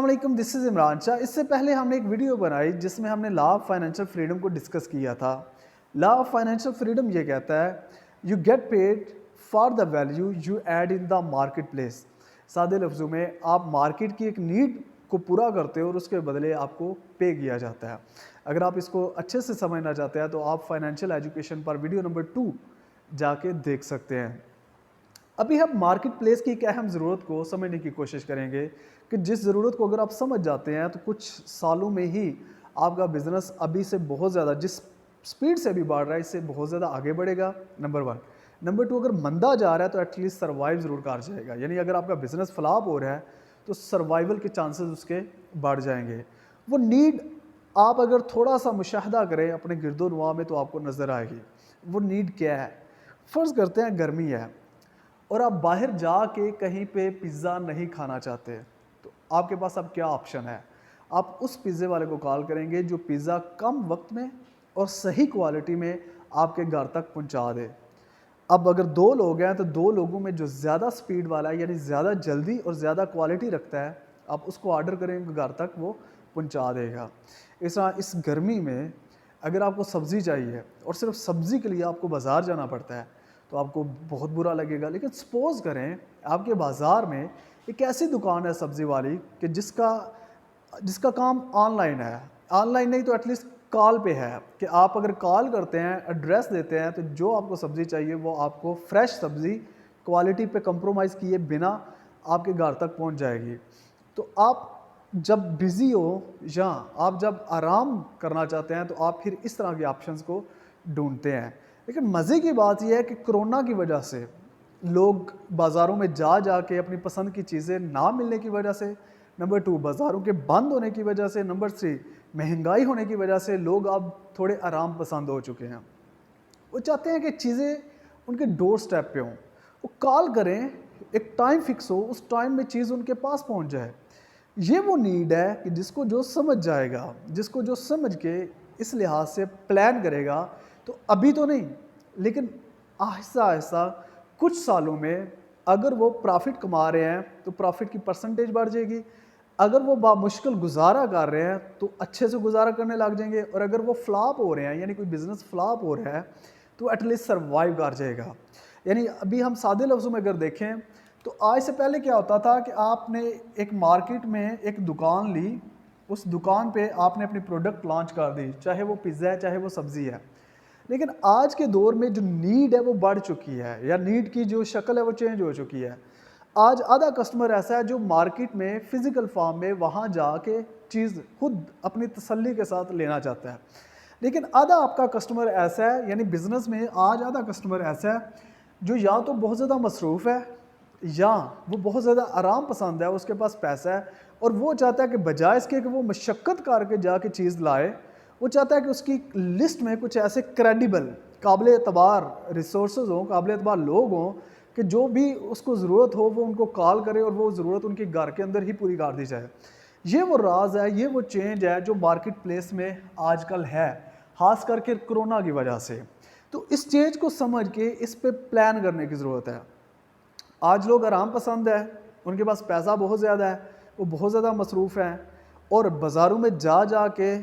علیکم، دس از عمران شاہ۔ اس سے پہلے ہم نے ایک ویڈیو بنائی جس میں ہم نے لا آف فائنینشیل فریڈم کو ڈسکس کیا تھا۔ لا آف فائنینشیل فریڈم یہ کہتا ہے you get paid for the value you add in the marketplace. سادے لفظوں میں آپ مارکیٹ کی ایک نیڈ کو پورا کرتے ہو اور اس کے بدلے آپ کو پے کیا جاتا ہے۔ اگر آپ اس کو اچھے سے سمجھنا چاہتے ہیں تو آپ فائنینشیل ایجوکیشن پر ویڈیو نمبر 2 جا کے دیکھ سکتے ہیں۔ ابھی ہم مارکیٹ پلیس کی ایک اہم ضرورت کو سمجھنے کی کوشش کریں گے کہ جس ضرورت کو اگر آپ سمجھ جاتے ہیں تو کچھ سالوں میں ہی آپ کا بزنس ابھی سے بہت زیادہ جس سپیڈ سے ابھی بڑھ رہا ہے اس سے بہت زیادہ آگے بڑھے گا، نمبر 1۔ نمبر 2، اگر مندہ جا رہا ہے تو ایٹ لیسٹ سروائیو ضرور کر جائے گا، یعنی اگر آپ کا بزنس فلاپ ہو رہا ہے تو سروائیول کے چانسز اس کے بڑھ جائیں گے۔ وہ نیڈ آپ اگر تھوڑا سا مشاہدہ کریں اپنے گرد و نواح میں تو آپ کو نظر آئے گی۔ وہ نیڈ کیا ہے؟ فرض کرتے ہیں گرمی ہے اور آپ باہر جا کے کہیں پہ پیزا نہیں کھانا چاہتے تو آپ کے پاس اب کیا آپشن ہے؟ آپ اس پیزے والے کو کال کریں گے جو پیزا کم وقت میں اور صحیح کوالٹی میں آپ کے گھر تک پہنچا دے۔ اب اگر 2 لوگ ہیں تو 2 لوگوں میں جو زیادہ سپیڈ والا ہے یعنی زیادہ جلدی اور زیادہ کوالٹی رکھتا ہے آپ اس کو آرڈر کریں گے، گھر تک وہ پہنچا دے گا۔ اس طرح اس گرمی میں اگر آپ کو سبزی چاہیے اور صرف سبزی کے لیے آپ کو بازار جانا پڑتا ہے تو آپ کو بہت برا لگے گا، لیکن سپوز کریں آپ کے بازار میں ایک ایسی دکان ہے سبزی والی کہ جس کا کام آن لائن ہے، آن لائن نہیں تو ایٹ لیسٹ کال پہ ہے کہ آپ اگر کال کرتے ہیں ایڈریس دیتے ہیں تو جو آپ کو سبزی چاہیے وہ آپ کو فریش سبزی کوالٹی پہ کمپرومائز کیے بنا آپ کے گھر تک پہنچ جائے گی۔ تو آپ جب بزی ہو یا آپ جب آرام کرنا چاہتے ہیں تو آپ پھر اس طرح کے آپشنز کو ڈھونڈتے ہیں۔ لیکن مزے کی بات یہ ہے کہ کرونا کی وجہ سے لوگ بازاروں میں جا کے اپنی پسند کی چیزیں نہ ملنے کی وجہ سے، نمبر 2 بازاروں کے بند ہونے کی وجہ سے، نمبر 3 مہنگائی ہونے کی وجہ سے لوگ اب تھوڑے آرام پسند ہو چکے ہیں۔ وہ چاہتے ہیں کہ چیزیں ان کے ڈور سٹیپ پہ ہوں، وہ کال کریں، ایک ٹائم فکس ہو، اس ٹائم میں چیز ان کے پاس پہنچ جائے۔ یہ وہ نیڈ ہے کہ جس کو جو سمجھ جائے گا، جس کو جو سمجھ کے اس لحاظ سے پلان کرے گا تو ابھی تو نہیں لیکن آہستہ آہستہ کچھ سالوں میں اگر وہ پرافٹ کما رہے ہیں تو پرافٹ کی پرسنٹیج بڑھ جائے گی، اگر وہ بامشکل گزارا کر رہے ہیں تو اچھے سے گزارا کرنے لگ جائیں گے، اور اگر وہ فلاپ ہو رہے ہیں یعنی کوئی بزنس فلاپ ہو رہا ہے تو ایٹ لیسٹ سروائیو کر جائے گا۔ یعنی ابھی ہم سادے لفظوں میں اگر دیکھیں تو آج سے پہلے کیا ہوتا تھا کہ آپ نے ایک مارکیٹ میں ایک دکان لی، اس دکان پہ آپ نے اپنی پروڈکٹ لانچ کر دی، چاہے وہ پیزا ہے چاہے وہ سبزی ہے۔ لیکن آج کے دور میں جو نیڈ ہے وہ بڑھ چکی ہے، یا نیڈ کی جو شکل ہے وہ چینج ہو چکی ہے۔ آج آدھا کسٹمر ایسا ہے جو مارکیٹ میں فزیکل فارم میں وہاں جا کے چیز خود اپنی تسلی کے ساتھ لینا چاہتا ہے، لیکن آدھا آپ کا کسٹمر ایسا ہے، یعنی بزنس میں آج آدھا کسٹمر ایسا ہے جو یا تو بہت زیادہ مصروف ہے یا وہ بہت زیادہ آرام پسند ہے، اس کے پاس پیسہ ہے اور وہ چاہتا ہے کہ بجائے اس کے کہ وہ مشقت کر کے جا کے چیز لائے، وہ چاہتا ہے کہ اس کی لسٹ میں کچھ ایسے کریڈیبل قابل اعتبار ریسورسز ہوں، قابل اعتبار لوگ ہوں کہ جو بھی اس کو ضرورت ہو وہ ان کو کال کرے اور وہ ضرورت ان کے گھر کے اندر ہی پوری کر دی جائے۔ یہ وہ راز ہے، یہ وہ چینج ہے جو مارکیٹ پلیس میں آج کل ہے، خاص کر کے کرونا کی وجہ سے۔ تو اس چینج کو سمجھ کے اس پہ پلان کرنے کی ضرورت ہے۔ آج لوگ آرام پسند ہے، ان کے پاس پیسہ بہت زیادہ ہے، وہ بہت زیادہ مصروف ہیں اور بازاروں میں جا کے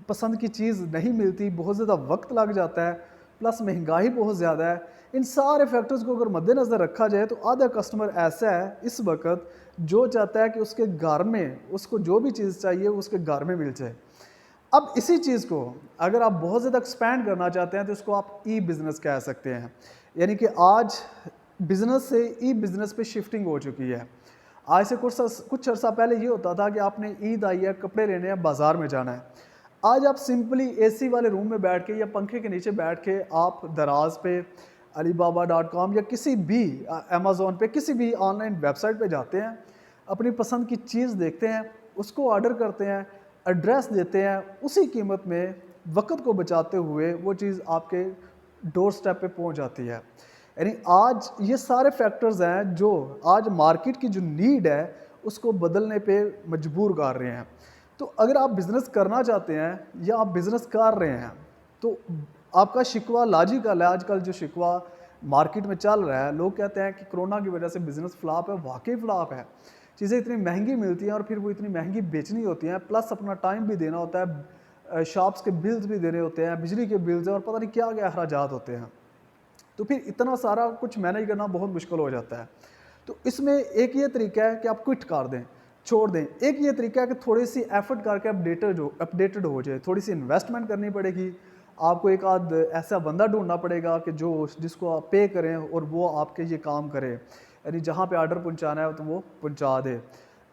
پسند کی چیز نہیں ملتی، بہت زیادہ وقت لگ جاتا ہے، پلس مہنگائی بہت زیادہ ہے۔ ان سارے فیکٹرز کو اگر مد نظر رکھا جائے تو آدھا کسٹمر ایسا ہے اس وقت جو چاہتا ہے کہ اس کے گھر میں اس کو جو بھی چیز چاہیے وہ اس کے گھر میں مل جائے۔ اب اسی چیز کو اگر آپ بہت زیادہ ایکسپینڈ کرنا چاہتے ہیں تو اس کو آپ ای بزنس کہہ سکتے ہیں، یعنی کہ آج بزنس سے ای بزنس پہ شفٹنگ ہو چکی ہے۔ آج سے کچھ عرصہ پہلے یہ ہوتا تھا کہ آپ نے عید آئی ہے، کپڑے لینے ہیں، بازار میں جانا ہے۔ آج آپ سمپلی اے سی والے روم میں بیٹھ کے یا پنکھے کے نیچے بیٹھ کے آپ دراز پہ alibaba.com یا کسی بھی امیزون پہ کسی بھی آن لائن ویب سائٹ پہ جاتے ہیں، اپنی پسند کی چیز دیکھتے ہیں، اس کو آرڈر کرتے ہیں، ایڈریس دیتے ہیں، اسی قیمت میں وقت کو بچاتے ہوئے وہ چیز آپ کے ڈور سٹیپ پہ پہنچ جاتی ہے۔ یعنی آج یہ سارے فیکٹرز ہیں جو آج مارکیٹ کی جو نیڈ ہے اس کو بدلنے پہ مجبور کر رہے ہیں۔ تو اگر آپ بزنس کرنا چاہتے ہیں یا آپ بزنس کر رہے ہیں تو آپ کا شکوہ لاجیکل ہے۔ آج کل جو شکوہ مارکیٹ میں چل رہا ہے، لوگ کہتے ہیں کہ کرونا کی وجہ سے بزنس فلاپ ہے، واقعی فلاپ ہے۔ چیزیں اتنی مہنگی ملتی ہیں اور پھر وہ اتنی مہنگی بیچنی ہوتی ہیں، پلس اپنا ٹائم بھی دینا ہوتا ہے، شاپس کے بلز بھی دینے ہوتے ہیں، بجلی کے بلز ہیں اور پتہ نہیں کیا کیا اخراجات ہوتے ہیں، تو پھر اتنا سارا کچھ مینیج کرنا بہت مشکل ہو جاتا ہے۔ تو اس میں ایک یہ طریقہ ہے کہ آپ کوئٹ کر دیں، چھوڑ دیں۔ ایک یہ طریقہ ہے کہ تھوڑی سی ایفرٹ کر کے اپڈیٹڈ ہو جائے، تھوڑی سی انویسٹمنٹ کرنی پڑے گی، آپ کو ایک آدھ ایسا بندہ ڈھونڈنا پڑے گا کہ جس کو آپ پے کریں اور وہ آپ کے یہ کام کرے، یعنی جہاں پہ آرڈر پہنچانا ہے تو وہ پہنچا دے۔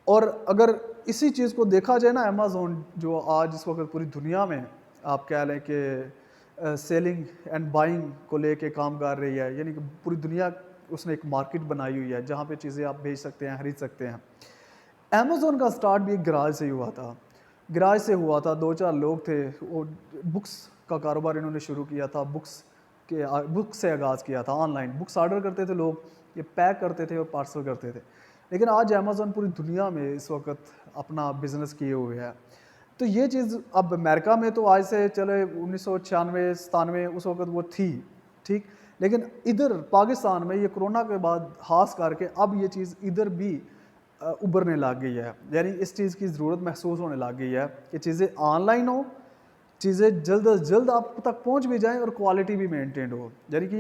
اور اگر اسی چیز کو دیکھا جائے نا، امیزون جو آج اس وقت پوری دنیا میں آپ کہہ لیں کہ سیلنگ اینڈ بائنگ کو لے کے کام کر رہی ہے، یعنی کہ پوری دنیا اس نے ایک مارکیٹ بنائی ہوئی ہے جہاں پہ چیزیں آپ بھیج سکتے ہیں، خرید سکتے ہیں۔ امیزون کا سٹارٹ بھی ایک گراج سے ہی ہوا تھا، گراج سے ہوا تھا، 2-4 لوگ تھے، وہ بکس کا کاروبار انہوں نے شروع کیا تھا، بکس سے آغاز کیا تھا، آن لائن بکس آرڈر کرتے تھے لوگ، یہ پیک کرتے تھے اور پارسل کرتے تھے۔ لیکن آج امیزون پوری دنیا میں اس وقت اپنا بزنس کیے ہوئے ہے۔ تو یہ چیز اب امریکہ میں تو آج سے چلے 1996-97 اس وقت وہ تھی، ٹھیک، لیکن ادھر پاکستان میں یہ کرونا کے بعد خاص کر کے اب یہ چیز ادھر بھی ابھرنے لگ گئی ہے، یعنی اس چیز کی ضرورت محسوس ہونے لگ گئی ہے کہ چیزیں آن لائن ہوں، چیزیں جلد از جلد آپ تک پہنچ بھی جائیں اور کوالٹی بھی مینٹین ہو، یعنی کہ